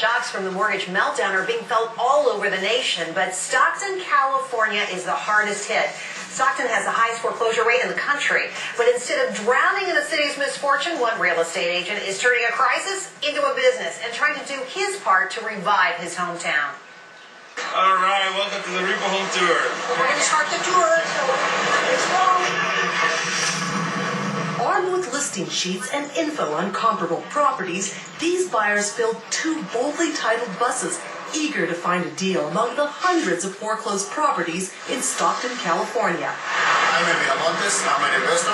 shocks from the mortgage meltdown are being felt all over the nation, but Stockton, California is the hardest hit. Stockton has the highest foreclosure rate in the country, but instead of drowning in the city's misfortune, one real estate agent is turning a crisis into a business and trying to do his part to revive his hometown. All right, welcome to the REPO home tour. We're going to start the tour. Let's go. Armed with listing sheets and info on comparable properties, these buyers filled two boldly titled buses, eager to find a deal among the hundreds of foreclosed properties in Stockton, California. I'm Emilio Montes. I'm an investor.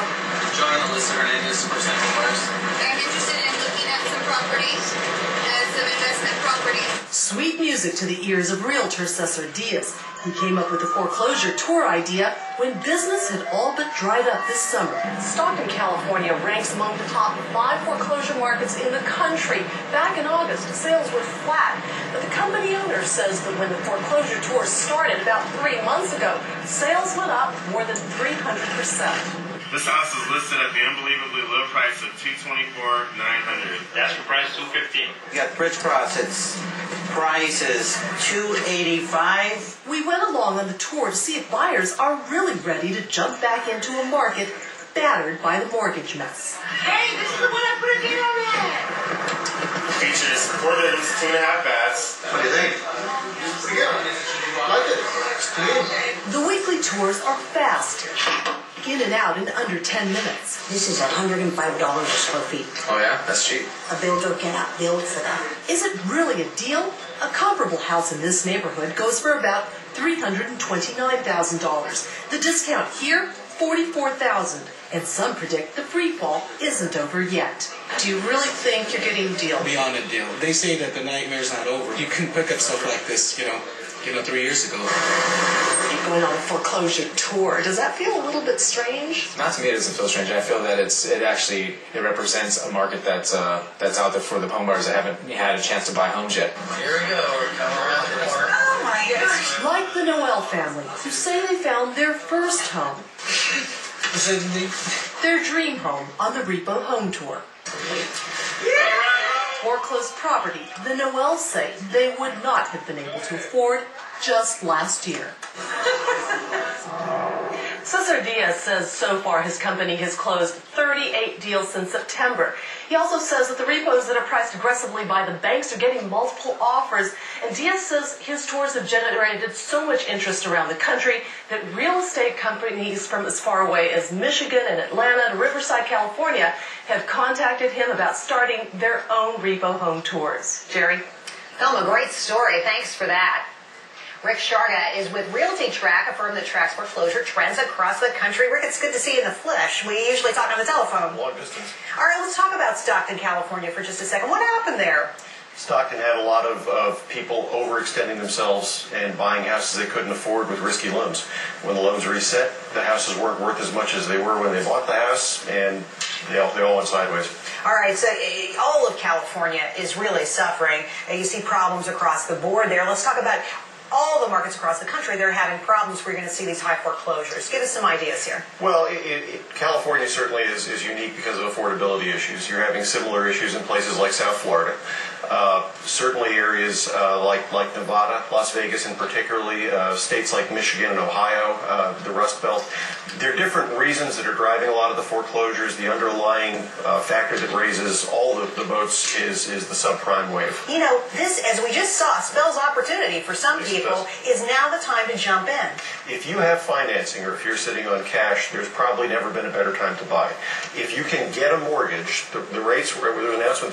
John, the listener name is presenting buyers. I'm interested in looking at some properties as some investment properties. Sweet music to the ears of realtor Cesar Dias. He came up with the foreclosure tour idea when business had all but dried up this summer. Stockton, California ranks among the top 5 foreclosure markets in the country. Back in August, sales were flat. But the company owner says that when the foreclosure tour started about 3 months ago, sales went up more than 300%. This house is listed at the unbelievably low price of $224,900. Asking price $215. You got Bridge Cross. Its price is $285. We went along on the tour to see if buyers are really ready to jump back into a market battered by the mortgage mess. Hey, this is the one I put a date on that. Features 4 bedrooms, 2.5 baths. What do you think? Pretty good. I like it. It's clean. The weekly tours are fast. In and out in under 10 minutes. This is $105 a square feet. Oh yeah, that's cheap. A builder cannot build for that. Is it really a deal? A comparable house in this neighborhood goes for about $329,000. The discount here, $44,000. And some predict the free fall isn't over yet. Do you really think you're getting a deal? Beyond a deal. They say that the nightmare's not over. You can pick up stuff like this, 3 years ago. You're going on a foreclosure tour. Does that feel a little bit strange? Not to me, it doesn't feel strange. I feel that it represents a market that's out there for the home buyers that haven't had a chance to buy homes yet. Here we go. We're coming around the corner. Oh my gosh. Like the Noel family, who say they found their first home. Their dream home on the REPO home tour. Foreclosed property the Noels say they would not have been able to afford just last year. Cesar Dias says so far his company has closed 38 deals since September. He also says that the repos that are priced aggressively by the banks are getting multiple offers. And Dias says his tours have generated so much interest around the country that real estate companies from as far away as Michigan and Atlanta to Riverside, California have contacted him about starting their own REPO home tours. Jerry? Thelma, great story. Thanks for that. Rick Sharga is with Realty Track, a firm that tracks foreclosure trends across the country. Rick, it's good to see you in the flesh. We usually talk on the telephone. Long distance. All right, let's talk about Stockton, California for just a second. What happened there? Stockton had a lot of people overextending themselves and buying houses they couldn't afford with risky loans. When the loans reset, the houses weren't worth as much as they were when they bought the house, and they all went sideways. All right, so all of California is really suffering. You see problems across the board there. Let's talk about all the markets across the country. They're having problems where you're going to see these high foreclosures. Give us some ideas here. Well, California certainly is unique because of affordability issues. You're having similar issues in places like South Florida. Certainly areas like Nevada, Las Vegas, and particularly states like Michigan and Ohio, the Rust Belt. There are different reasons that are driving a lot of the foreclosures. The underlying factor that raises all the boats is the subprime wave. You know, this, as we just saw, spells opportunity for some people. Is now the time to jump in. If you have financing or if you're sitting on cash, there's probably never been a better time to buy. If you can get a mortgage, the rates, there was an announcement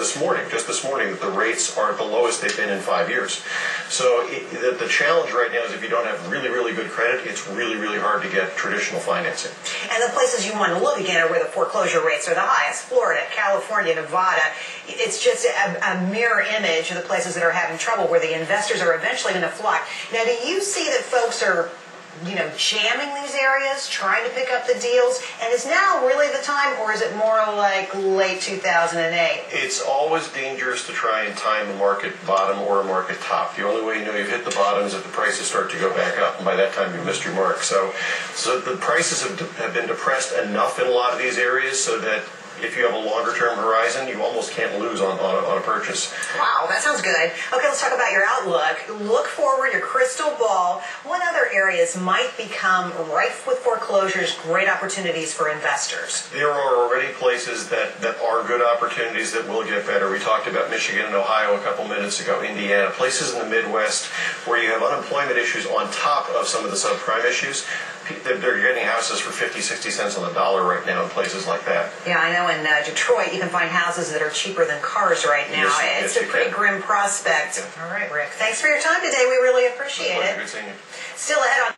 just this morning, that the rates are the lowest they've been in 5 years. So the challenge right now is if you don't have really, really good credit, it's really, really hard to get traditional financing. And the places you want to look again are where the foreclosure rates are the highest. Florida, California, Nevada. It's just a mirror image of the places that are having trouble where the investors are eventually going to flock. Now, do you see that folks are, jamming these areas, trying to pick up the deals? And is now really the time, or is it more like late 2008? It's always dangerous to try and time a market bottom or a market top. The only way you know you've hit the bottom is if the prices start to go back up, and by that time you've missed your mark. So the prices have been depressed enough in a lot of these areas so that if you have a longer-term horizon, you almost can't lose on a purchase. Wow, that sounds good. Okay, let's talk about your outlook. Look forward, your crystal ball. What other areas might become rife with foreclosures, great opportunities for investors? There are already places that are good opportunities that will get better. We talked about Michigan and Ohio a couple minutes ago, Indiana, places in the Midwest where you have unemployment issues on top of some of the subprime issues. They're getting houses for 50, 60 cents on the dollar right now in places like that. Yeah, I know in Detroit you can find houses that are cheaper than cars right now. Yes, it's a pretty grim prospect. Yeah. All right, Rick. Thanks for your time today. We really appreciate it. Good seeing you. Still ahead on